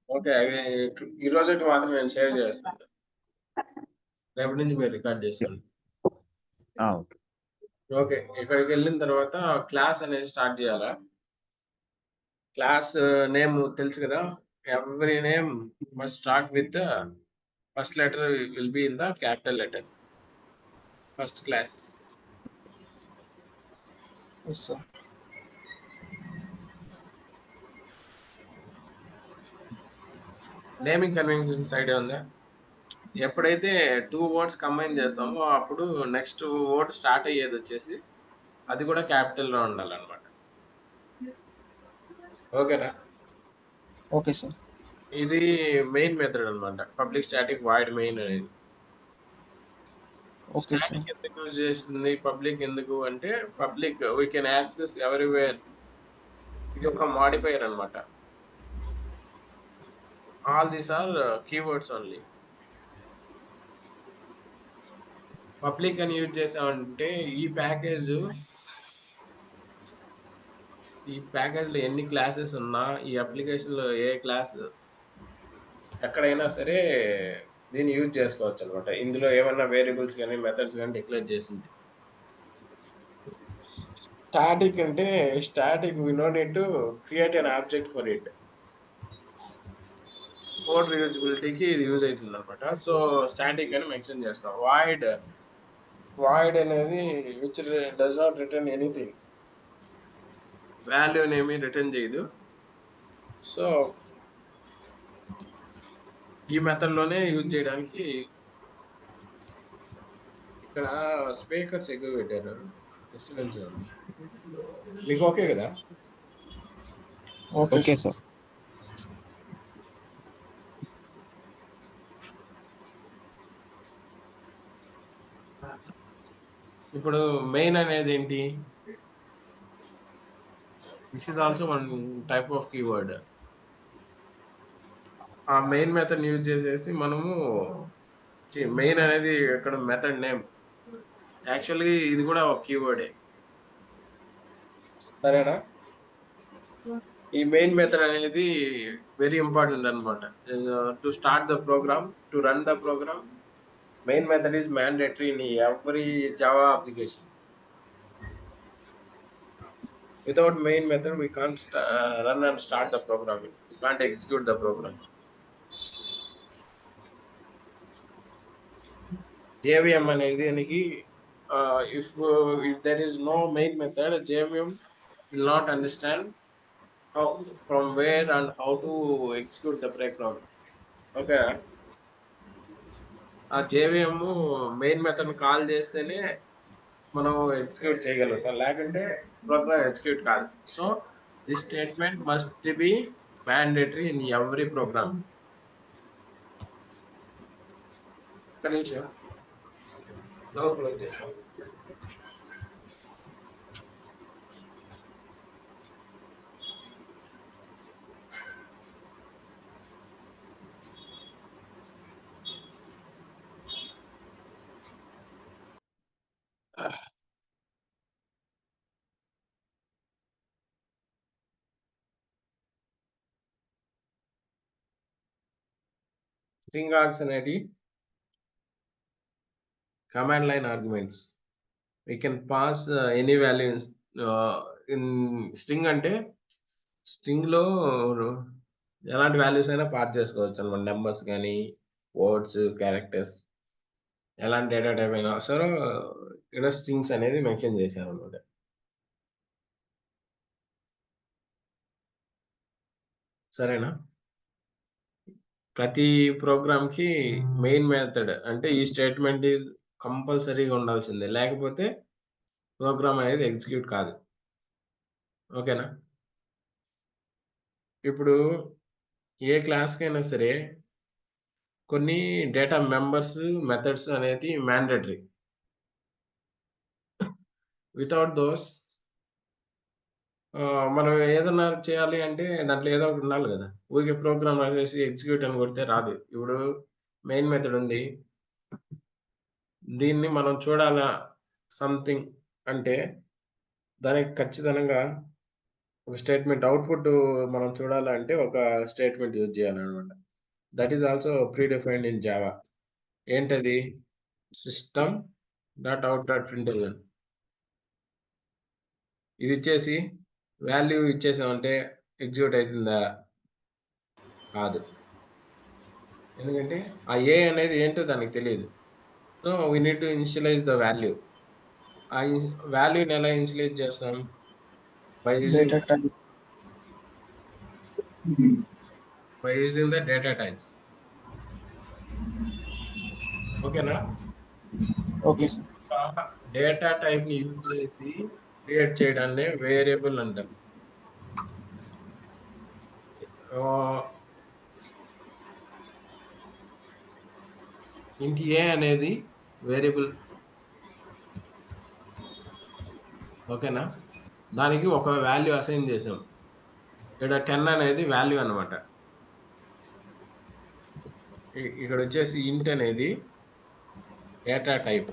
Okay. ఈ రోజుకి మాత్రం నేను షేర్ చేస్తాను. రేపటి నుంచి మీరు రికార్డ్ చేసుకోండి. ఓకే. ఓకే. ఇక్కడికెళ్ళిన తర్వాత క్లాస్ అనేది స్టార్ట్ చేయాలా? క్లాస్ నేమ్ తెలుసు కదా! Every name must start with first letter will be in the capital letter. First class. Yes, sir. Naming conventions idea ఉందా? ఎప్పుడైతే 2 వర్డ్స్ కంబైన్ చేస్తామో అప్పుడు నెక్స్ట్ వర్డ్ స్టార్ట్ అయ్యేది వచ్చేసి అది కూడా క్యాపిటల్‌లో ఉండాలన్నమాట. ఓకేనా? Okay, sir. ఇది మెయిన్ మెథడ్ అన్నమాట. పబ్లిక్ స్టాటిక్ వాయిడ్ మెయిన్ అనేది. Okay, sir. స్టాటిక్ ఎందుకు యూజ్ చేస్తుంది? పబ్లిక్ ఎందుకు అంటే public we can access everywhere. ఇది ఒక మోడిఫైయర్ అన్నమాట. All these are keywords only. Public అని యూజ్ చేసామంటే ఈ ప్యాకేజ్‌లో ఎన్ని క్లాసెస్ ఉన్నా ఈ అప్లికేషన్‌లో ఏ క్లాస్ ఎక్కడైనా సరే దీన్ని యూజ్ చేసుకోవచ్చన్నమాట. ఇందులో ఏమన్నా వేరియబుల్స్ గాని, మెథడ్స్ గాని డిక్లేర్ చేసింది. స్టాటిక్ అంటే we no need to create an object for it. Code రీయూజబిలిటీకి ఇది యూజ్ అవుతుందన్నమాట. సో స్టాటిక్ అని మెన్షన్ చేస్తాం. వాయిడ్ అనేది which does not return anything. వాల్యూని ఏమీ రిటర్న్ చేయదు. సో ఈ మెథడ్‌లోనే యూజ్ చేయడానికి ఇక్కడ స్పీకర్స్ ఎక్కువ పెట్టారు. డిస్టర్బెన్స్ ఉంది. మీకు ఓకే కదా? Okay, okay sir. సార్. ఇప్పుడు మెయిన్ అనేది ఏంటి? This is also one type of keyword. ఆ మెయిన్ మెథడ్ యూజ్ చేసేసి మనము మెయిన్ అనేది ఇక్కడ మెథడ్ నేమ్. యాక్చువల్లీ ఇది కూడా ఒక కీవర్డే. సరేనా? ఈ మెయిన్ మెథడ్ అనేది వెరీ ఇంపార్టెంట్ అన్నమాట. To start the program, to run the program, main method is mandatory in every Java application. Without main method, we can't run and start the programming. We can't execute the program. JVM అనేది దానికి if there is no main method, JVM will not understand how, from where and how to execute the program. Okay. ఆ JVM main method call చేస్తేనే మనం execute చేయగలుగుతాం, లేకుంటే program execute కాదు. So this statement must be mandatory in every program. ఒక్క నిమిషం door close చేస్తాం. String args అనేది command line arguments. We can pass any values in string. అంటే స్ట్రింగ్లో ఎలాంటి వాల్యూస్ అయినా పాస్ చేసుకోవచ్చు అనమాట. నెంబర్స్ కానీ, వర్డ్స్, క్యారెక్టర్స్, ఎలాంటి డేటా టైప్ అయినా సరే ఇక్కడ స్ట్రింగ్స్ అనేది మెన్షన్ చేశాను అనమాట. సరేనా? ప్రతి ప్రోగ్రామ్‌కి మెయిన్ మెథడ్ అంటే ఈ స్టేట్మెంట్ కంపల్సరీగా ఉండాల్సిందే. లేకపోతే ప్రోగ్రామ్ అనేది ఎగ్జిక్యూట్ కాదు. ఓకేనా? ఇప్పుడు ఏ క్లాస్‌కైనా సరే కొన్ని డేటా మెంబర్స్, మెథడ్స్ అనేది మ్యాండేటరీ. వితౌట్ దోస్ మనం ఏదన్నా చేయాలి అంటే దాంట్లో ఏదో ఒకటి ఉండాలి కదా! ఊరికే ప్రోగ్రామ్ రాసేసి ఎగ్జిక్యూట్ అని కొడితే రాదు. ఇప్పుడు మెయిన్ మెథడ్ ఉంది. దీన్ని మనం చూడాలా సంథింగ్ అంటే దానికి ఖచ్చితంగా ఒక స్టేట్మెంట్ అవుట్‌పుట్ మనం చూడాలంటే ఒక స్టేట్మెంట్ యూజ్ చేయాలనమాట. That is also predefined in Java. ఏంటది? System dot out dot println. ఇది ఇచ్చేసి వాల్యూ ఇచ్చేసామంటే ఎగ్జిక్యూట్ అయితుందా? కాదు. ఎందుకంటే ఆ ఏ అనేది ఏంటో దానికి తెలీదు. So, we need to initialize the value. ఆ వాల్యూని ఎలా ఇనిషియలైజ్ చేస్తాం? By using data type. The data types. ఓకేనా? Okay sir. డేటా టైప్‌ని యూజ్ చేసి క్రియేట్ చేయడాన్నే వేరియబుల్ అంటాం. ఆహ్, ఇంట్ ఏ అనేది వేరియబుల్. ఓకేనా? దానికి ఒక వాల్యూ అసైన్ చేసాం. ఇక్కడ 10 అనేది వాల్యూ అన్నమాట. ఇక్కడొచ్చేసి ఇంట్ అనేది డేటా టైప్.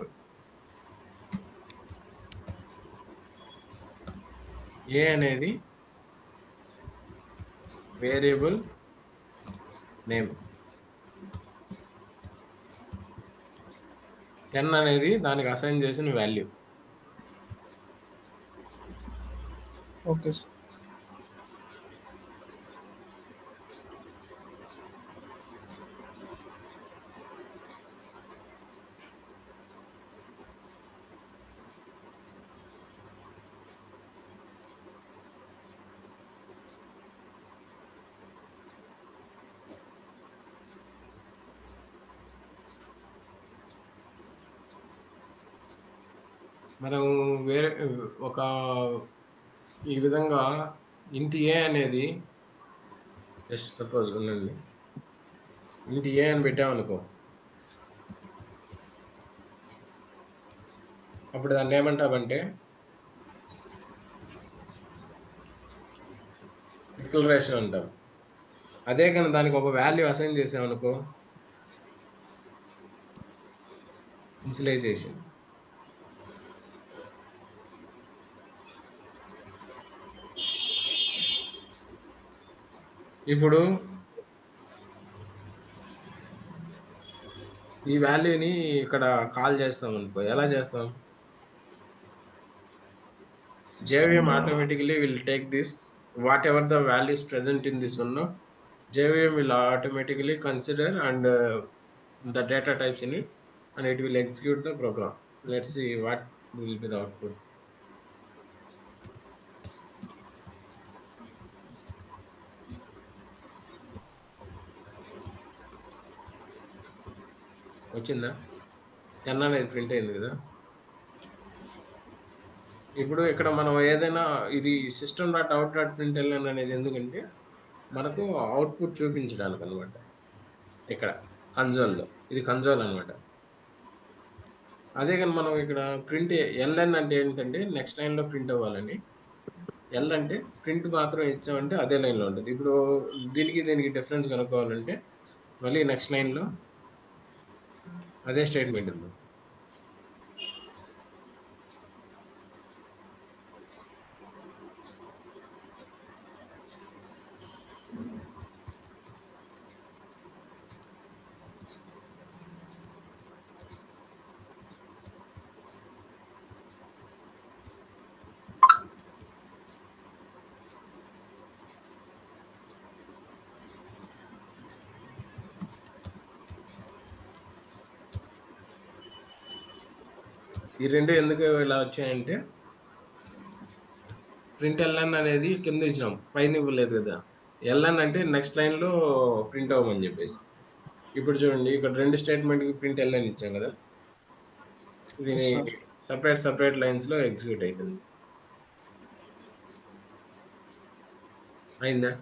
ఏ అనేది వేరియబుల్ నేమ్. 10 అనేది దానికి అసైన్ చేసిన వాల్యూ. Okay sir. మనం వేరే ఒక ఈ విధంగా ఇంట్ ఏ అనేది జస్ట్ సపోజ్ ఉండండి. ఇంట్ ఏ అని పెట్టామనుకో. అప్పుడు దాన్ని ఏమంటామంటే డిక్లరేషన్ అంటాం. అదే గాని దానికి ఒక వాల్యూ అసైన్ చేసామనుకో ఇనిషియలైజేషన్. ఇప్పుడు ఈ వాల్యూని ఇక్కడ కాల్ చేస్తామనుకో. ఎలా చేస్తాం? JVM automatically will take this, whatever the value is present in this one, no? JVM will automatically consider and the data types in it, and it will execute the program. Let's see what will be the output. వచ్చిందా? 10 అనేది print అయింది కదా. ఇప్పుడు ఇక్కడ మనం ఏదైనా ఇది system dot out dot println అనేది ఎందుకంటే మనకు అవుట్పుట్ చూపించడానికి అనమాట. ఇక్కడ కన్సోల్‌లో ఇది కన్సోల్ అనమాట. అదే గాని మనం ఇక్కడ ప్రింట్ ఎల్ఎన్ అంటే ఏంటంటే నెక్స్ట్ లైన్‌లో ప్రింట్ అవ్వాలని. ఎల్ అంటే ప్రింట్ మాత్రం ఇచ్చామంటే అదే లైన్‌లో ఉంటది. ఇప్పుడు దీనికి డిఫరెన్స్ కనుక్కోవాలంటే మళ్ళీ నెక్స్ట్ లైన్‌లో అదే స్టేట్మెంట్ ఉంది. ఈ 2 ఎందుకు ఇలా వచ్చాయంటే ప్రింట్ ఎల్ఎన్ అనేది కింద ఇచ్చినాం. పైన ఇవ్వలేదు కదా. ఎల్ఎన్ అంటే నెక్స్ట్ లైన్‌లో ప్రింట్ అవ్వమని చెప్పేసి. ఇప్పుడు చూడండి ఇక్కడ 2 స్టేట్మెంట్‌కి ప్రింట్ ఎల్ఎన్ ఇచ్చాం కదా. ఇది ఎస్ సార్. సెపరేట్ లైన్స్‌లో ఎగ్జిక్యూట్ అయితుంది. అయిందా?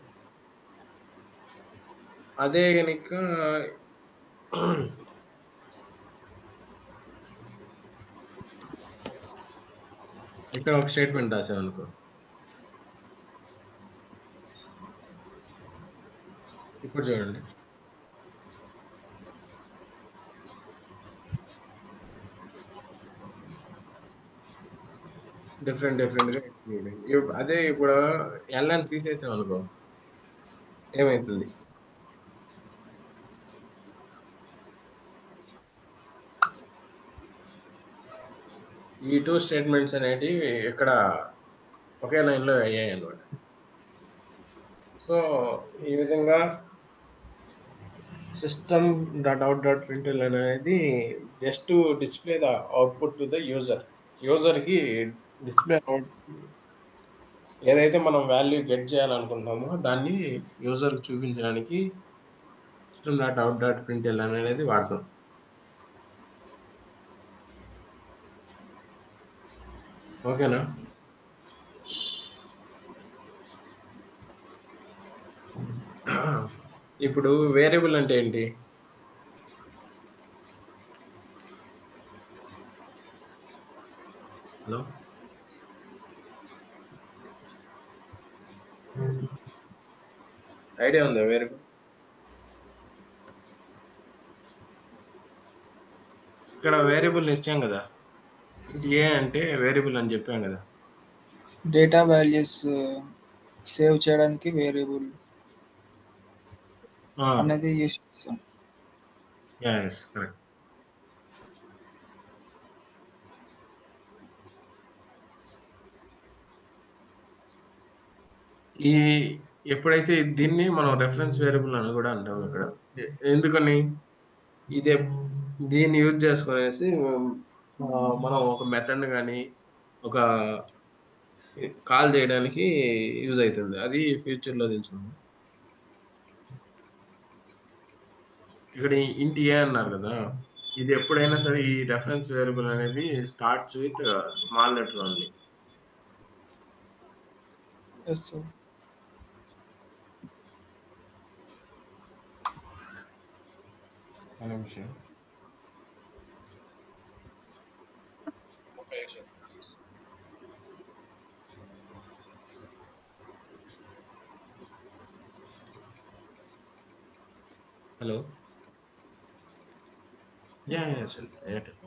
అదే గనుక ఇక్కడ ఒక స్టేట్మెంట్ రాసామనుకో. ఇప్పుడు చూడండి. డిఫరెంట్‌గా ఇస్తుంది. అదే ఇప్పుడు ఎల్‌ని తీసేసామనుకో ఏమైతుంది? ఈ 2 స్టేట్‌మెంట్స్ అనేటివి ఇక్కడ ఒకే లైన్‌లో అయ్యాయన్నమాట. సో, ఈ విధంగా system.out.println అనేది just to display the output to the user. యూజర్‌కి డిస్‌ప్లే అవుట్ ఏదైతే మనం వాల్యూ గెట్ చేయాలనుకుంటున్నామో దాన్ని యూజర్‌కి చూపించడానికి system.out.println అనేది వాడతాం. ఓకేనా? ఇప్పుడు వేరియబుల్ అంటే ఏంటి? హలో? ఐడియా ఉందా వేరియబుల్? ఇక్కడ వేరియబుల్ ఇచ్చాం కదా! ఏ అంటే వేరియబుల్ అని చెప్పాం కదా! డేటా వాల్యూస్ సేవ్ చేయడానికి వేరియబుల్ ఆ! అనేది యూస్ చేస్తాం. యెస్. కరెక్ట్. ఈ ఎప్పుడైతే దీన్ని మనం రెఫరెన్స్ వేరియబుల్ అని కూడా అంటాం ఇక్కడ. ఎందుకని? ఇదే దీన్ని యూజ్ చేసుకొనేసి మనం ఒక మెథడ్‌ని గాని, ఒక కాల్ చేయడానికి యూజ్ అయితుంది. అది ఫ్యూచర్‌లో తెలుసుకుందాం. ఇక్కడ ఇంట్ ఏ అన్నారు కదా! ఇది ఎప్పుడైనా సరే ఈ రెఫరెన్స్ వేరియబుల్ అనేది starts with small letter only. Yes sir. ఒక నిమిషం. ఒక నిమిషం. Hello? Yeah! Airtel.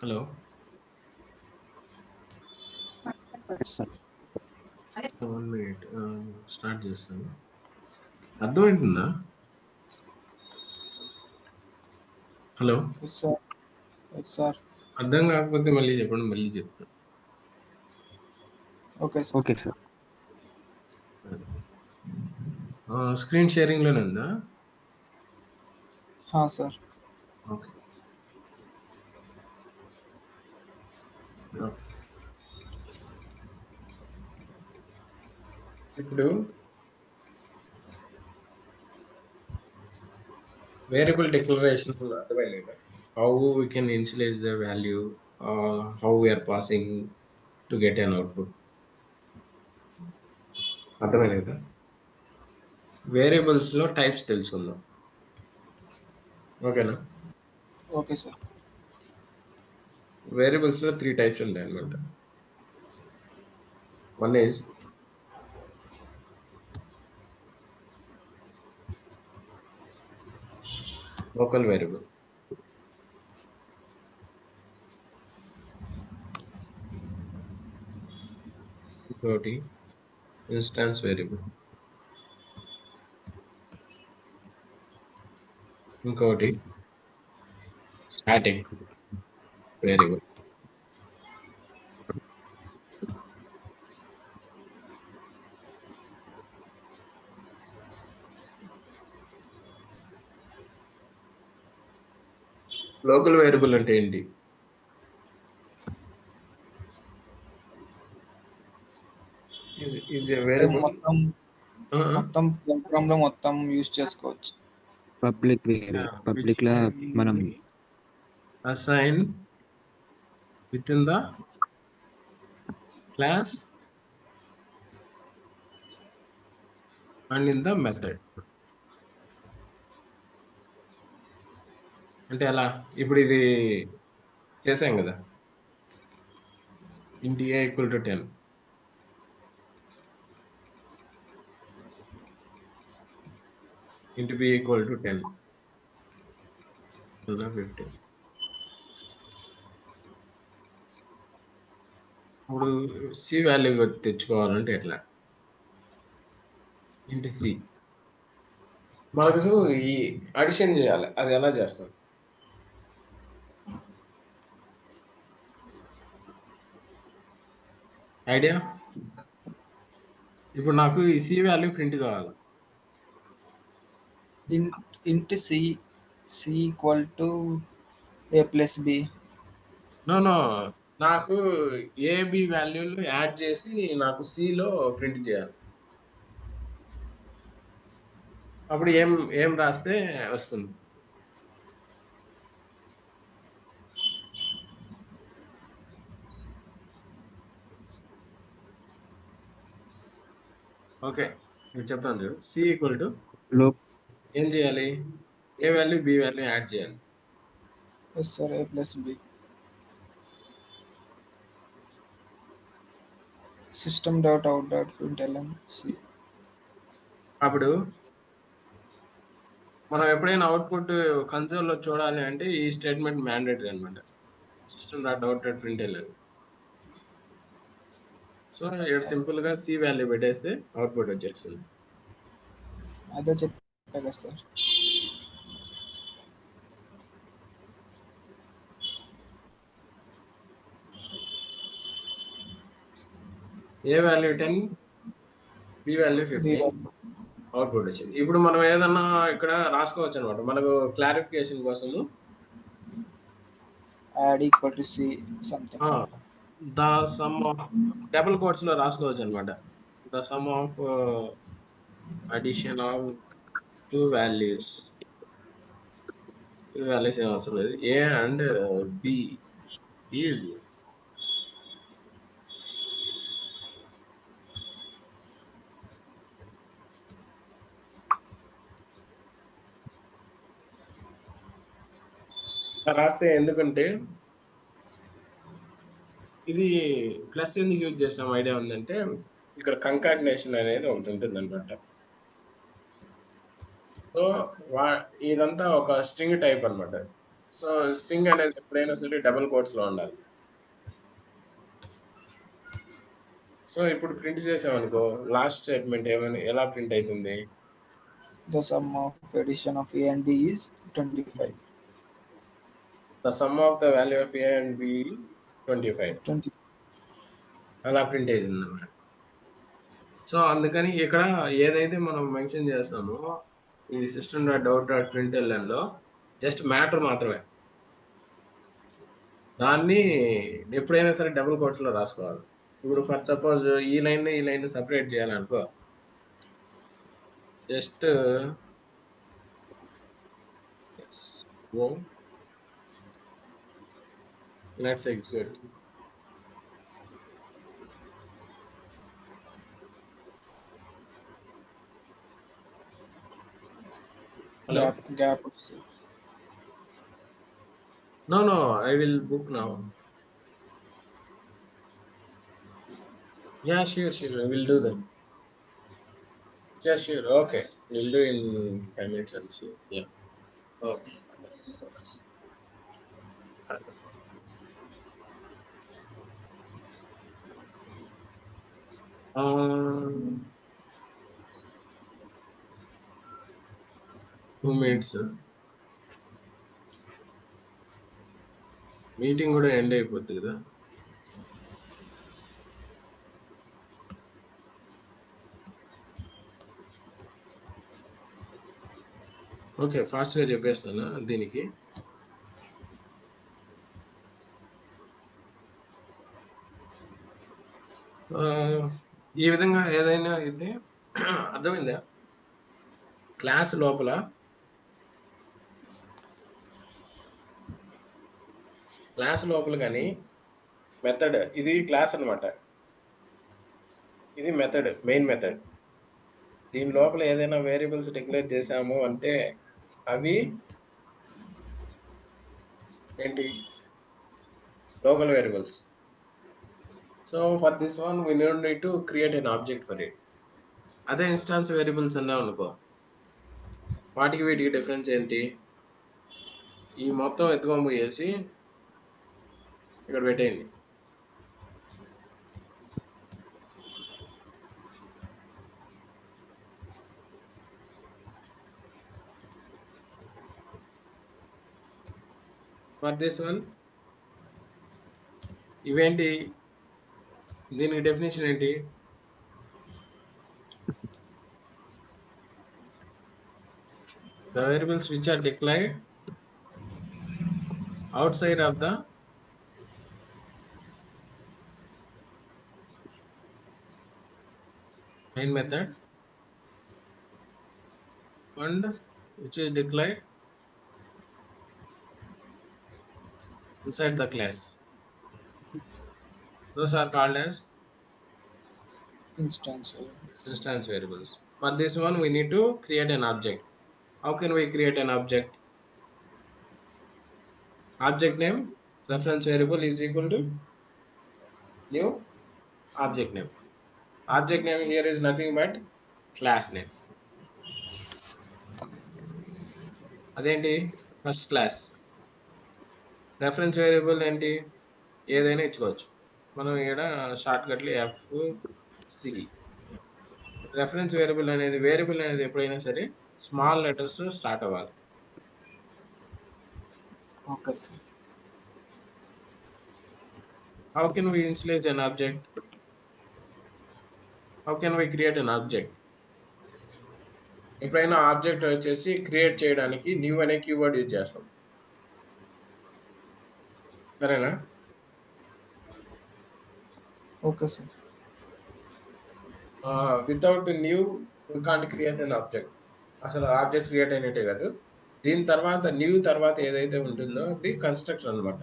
Hello? 1 minute. Start చేస్తాను. అర్థమవుతుందా? Hello? Yes sir. Yes sir. అర్థం కాకపోతే మళ్ళీ చెప్పండి, మళ్ళీ చెప్తాను. Okay sir. Okay sir. Screen షేరింగ్లోనే ఉందా? సార్. ఓకే. ఇప్పుడు వేరియబుల్ డిక్లరేషన్ అర్థమైంది. How we can initialize the value, how we are passing to get an output. అర్థమైంది కదా. వేరియబుల్స్ లో టైప్స్ తెలుసుకుందాం. ఓకేనా? Okay sir. వేరియబుల్స్ లో 3 టైప్స్ ఉంటాయి అన్నమాట. వన్ ఈజ్ లోకల్ వేరియబుల్, ఇంకోటి ఇన్స్టాన్స్ వేరియబుల్, ఇంకోటి స్టాటిక్ వేరియబుల్. లోకల్ వేరియబుల్ అంటే ఏంటి? ఈజ్ ఎ వేరియబుల్ మొత్తం ప్రోగ్రామ్ లో మొత్తం యూజ్ చేసుకోవచ్చు. పబ్లిక్ లా మనం assign within the class and in the method. అంటే అలా ఇప్పుడు ఇది చేసాం కదా, int a equal to 10, int b equal to 10, 15. ఇప్పుడు సి వాల్యూ తెచ్చుకోవాలంటే ఎట్లా? int c మనకు ఈ అడిషన్ చేయాలి, అది ఎలా చేస్తాం? ఐడియా? ఇప్పుడు నాకు ఈ సి వాల్యూ ప్రింట్ కావాలి. int c equal to a plus b. No నాకు ఏబి వాల్యూలు యాడ్ చేసి నాకు సిలో ప్రింట్ చేయాలి. అప్పుడు ఏం రాస్తే వస్తుంది? ఓకే, నేను చెప్తాను చూడు. సి ఈక్వల్ టు ఏం చేయాలి? A value B value add చేయాలి. Yes sir, a plus b. System dot out dot println c. అప్పుడు మనం ఎప్పుడైనా అవుట్పుట్ కన్సోల్లో చూడాలి అంటే ఈ స్టేట్మెంట్ మ్యాండేటరీ అనమాట. System dot out dot println. So ఇక్కడ సింపుల్ గా సి వాల్యూ పెట్టేస్తే అవుట్పుట్ వచ్చేస్తుంది. అదే చెప్పా కదా సార్. ఏ వాల్యూ 10, బి వాల్యూ 15, అవుట్పుట్ వచ్చింది. ఇప్పుడు మనం ఏదన్నా ఇక్కడ రాసుకోవచ్చు అనమాట, మనకు క్లారిఫికేషన్ కోసము. Add equal to c something. The sum of double quotes లో రాసుకోవచ్చు అనమాట. The sum of addition of two values ఏం అవసరం లేదు, ఏ అండ్ బి ఈజ్ రాస్తే, ఎందుకంటే ఇది ప్లస్ ఎందుకు యూజ్ చేసాం ఐడియా ఉందంటే, ఇక్కడ కంకాటినేషన్ అనేది ఒకటి ఉంటుంది అనమాట. సో ఇదంతా ఒక స్ట్రింగ్ టైప్ అనమాట. సో స్ట్రింగ్ అనేది ఎప్పుడైనా సరే డబుల్ కోట్స్ లో ఉండాలి. సో ఇప్పుడు ప్రింట్ చేసామనుకో, లాస్ట్ స్టేట్మెంట్ ఎలా ప్రింట్ అవుతుంది? The sum of addition of a and b is 25. the sum of the value of A and B is 25. 20. అలా ప్రింట్ అయింది అన్నమాట. సో అందుకని ఇక్కడ ఏదైతే మనం మెన్షన్ చేస్తామో ఈ system dot out dot println లో జస్ట్ మ్యాటర్ మాత్రమే. దాన్ని ఎప్పుడైనా సరే డబుల్ కోట్స్ లో రాసుకోవాలి. ఇప్పుడు ఫర్ సపోజ్ ఈ లైన్ సపరేట్ చేయాలనుకో, just let's execute. Hello? Gap వస్తుంది. No, I will book now. Yeah, sure. I will do that. Yeah, sure. Okay. We'll do in 5 minutes. I'll see. Yeah. Okay. Um, 2 minutes. Meeting కూడా end అయిపోతుంది కదా. Okay, ఫాస్ట్గా చెప్పేస్తాను దీనికి. ఈ విధంగా ఏదైనా అయితే అర్థమైందా? క్లాస్ లోపల కానీ మెథడ్, ఇది క్లాస్ అన్నమాట, ఇది మెథడ్, మెయిన్ మెథడ్. దీని లోపల ఏదైనా వేరియబుల్స్ డిక్లేర్ చేసాము అంటే అవి ఏంటి? Local variables. So for this one we need to create an object for it. అదే ఇన్స్టాన్స్ వేరియబుల్స్ అన్నాం అనుకో, వాటికి వీటికి డిఫరెన్స్ ఏంటి? ఈ మొత్తం ఎత్తుకొని పోయేసి ఇక్కడ పెట్టేయండి. ఫర్ దిస్ వన్ ఇవేంటి? దీనికి డెఫినేషన్ ఏంటి? The variables which are declared outside of the main method and which is declared inside the class. Those are called as Instance variables. For this one we need to create an object. How can we create an object? Object name reference variable is equal to new object name. Object name here is nothing but class name. అదేంటి? First class. Reference variable ఏంటి? ఏదైనా ఇచ్చుకోవచ్చు. మనం ఇక్కడ short కట్లు FC. Reference variable అనేది ఎప్పుడైనా సరే స్మాల్ లెటర్స్ తో స్టార్ట్ అవ్వాలి. Okay sir. How can we initialize an object? How can we create an object? ఎప్పుడైనా ఆబ్జెక్ట్ వచ్చేసి క్రియేట్ చేయడానికి న్యూ అనే కీవర్డ్ యూజ్ చేస్తాం, సరేనా? Okay sir. Without new you can't create an object. అసలు object create అయినట్టే కాదు. దీని తర్వాత న్యూ తర్వాత ఏదైతే ఉంటుందో అది కన్స్ట్రక్షన్ అనమాట.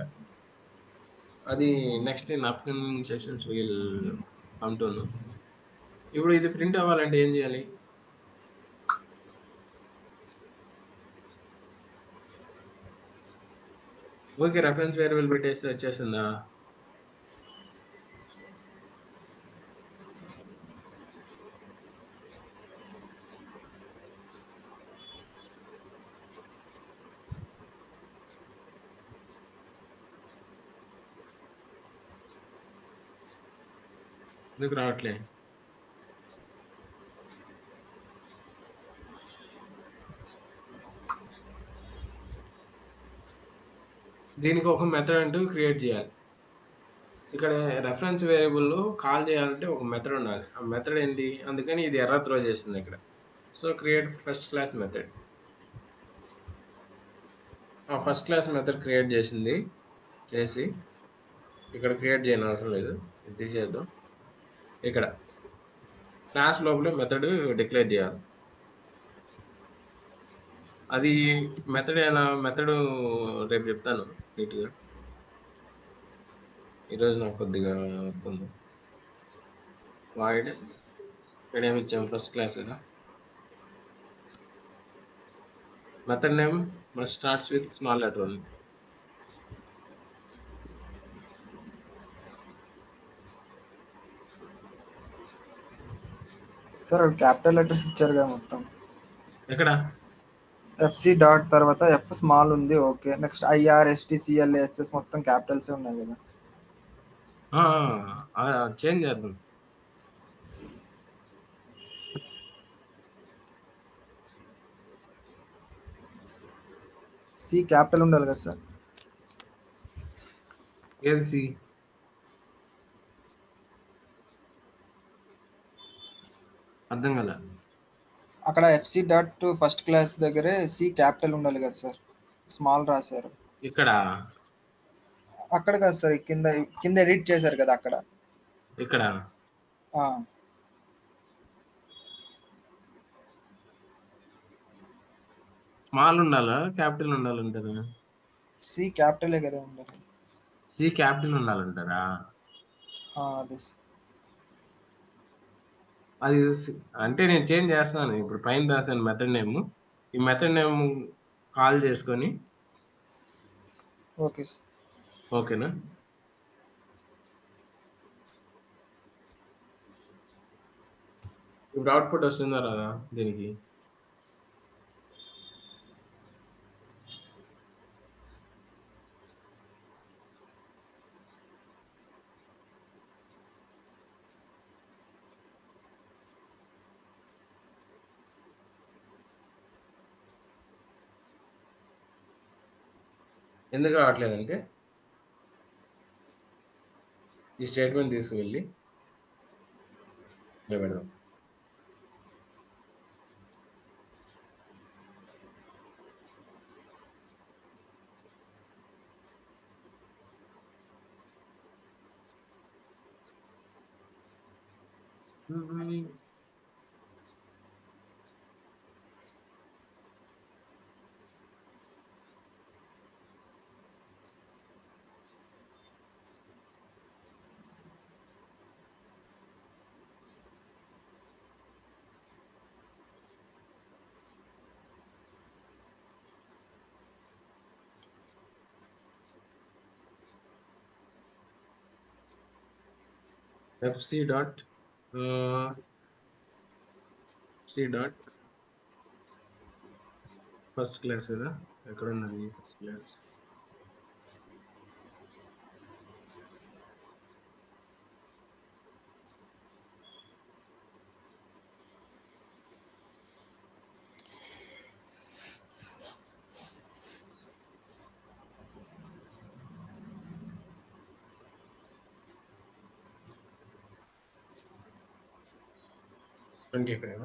అది next in upcoming sessions will come to know. ఇప్పుడు ఇది ప్రింట్ అవ్వాలంటే ఏం చేయాలి? ఓకే, రెఫరెన్స్ వేరియబుల్ పెట్టేస్తే వచ్చేసిందా? ఎందుకు రావట్లే? దీనికి ఒక మెథడ్ అంటూ క్రియేట్ చేయాలి. ఇక్కడ రెఫరెన్స్ వేరియబుల్ కాల్ చేయాలంటే ఒక మెథడ్ ఉండాలి. ఆ మెథడ్ ఏంటి? అందుకని ఇది ఎర్రర్ త్రో చేస్తుంది ఇక్కడ. So create first class method. ఆ ఫస్ట్ క్లాస్ మెథడ్ క్రియేట్ చేసి ఇక్కడ క్రియేట్ చేయని అవసరం లేదు. ఇది తీసేద్దాం. ఇక్కడ క్లాస్ లోపలే మెథడ్ డిక్లేర్ చేయాలి. అది మెథడ్ రేపు చెప్తాను నీట్గా. ఈరోజు నాకు కొద్దిగా వర్క్ ఉంది. వాయిడ్ ఇక్కడ ఏమి ఇచ్చాము? ఫస్ట్ క్లాస్ కదా. Method name must starts with small letter only. Sir capital letters ఇచ్చారు కదా మొత్తం. ఎక్కడ? ఎఫ్సి డాట్ తర్వాత ఎఫ్ స్మాల్ ఉంది, ఓకే. నెక్స్ట్ IRSTCLSS మొత్తం క్యాపిటల్స్ ఉన్నాయి కదా. చేంజ్ చేద్దాం. సి క్యాపిటల్ ఉండాలి కదా సార్. ఏది సి? అర్థం కదా. అక్కడ ఎఫ్సి డాట్ ఫస్ట్ క్లాస్ దగ్గరే సి క్యాపిటల్ ఉండాలి కదా సార్, స్మాల్ రాశారు. ఇక్కడ అక్కడ కాదు సార్, కింద కింద ఎడిట్ చేశారు కదా అక్కడ. ఇక్కడ ఆ, స్మాల్ ఉండాలా క్యాపిటల్ ఉండాలంటారా? సి క్యాపిటలే కదా ఉండాలి. సి క్యాపిటల్ ఉండాలంటారా? అదే సార్. అది అంటే నేను చేంజ్ చేస్తాను. ఇప్పుడు పైన రాసాను మెథడ్ నేమ్. ఈ మెథడ్ నేమ్ కాల్ చేసుకొని ఓకే సార్. ఓకేనా. ఇప్పుడు అవుట్పుట్ వస్తుందా రాదా దీనికి? ఎందుకు రావట్లేదంటే ఈ స్టేట్మెంట్ తీసుకువెళ్ళి పెడదాం. ఎఫ్సి డాట్ ఫస్ట్ క్లాస్ కదా. ఎక్కడ ఉన్నది ఫస్ట్ క్లాస్? Twenty five.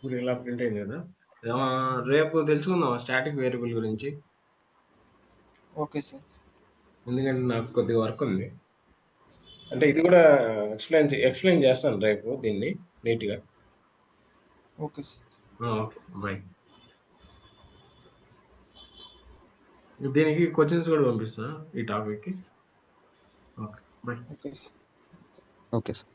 ఇప్పుడు ఇలా ప్రింట్ అయింది కదా. రేపు తెలుసుకుందాం స్టాటిక్ వేరియబుల్ గురించి. Okay sir. ఎందుకంటే నాకు కొద్దిగా వర్క్ ఉంది. అంటే ఇది కూడా ఎక్స్ప్లెయిన్ చేస్తాను రేపు దీన్ని నీట్గా. Okay sir. Okay, bye. దీనికి క్వశ్చన్స్ కూడా పంపిస్తా ఈ టాపిక్కి. Okay bye. Okay sir. Okay sir.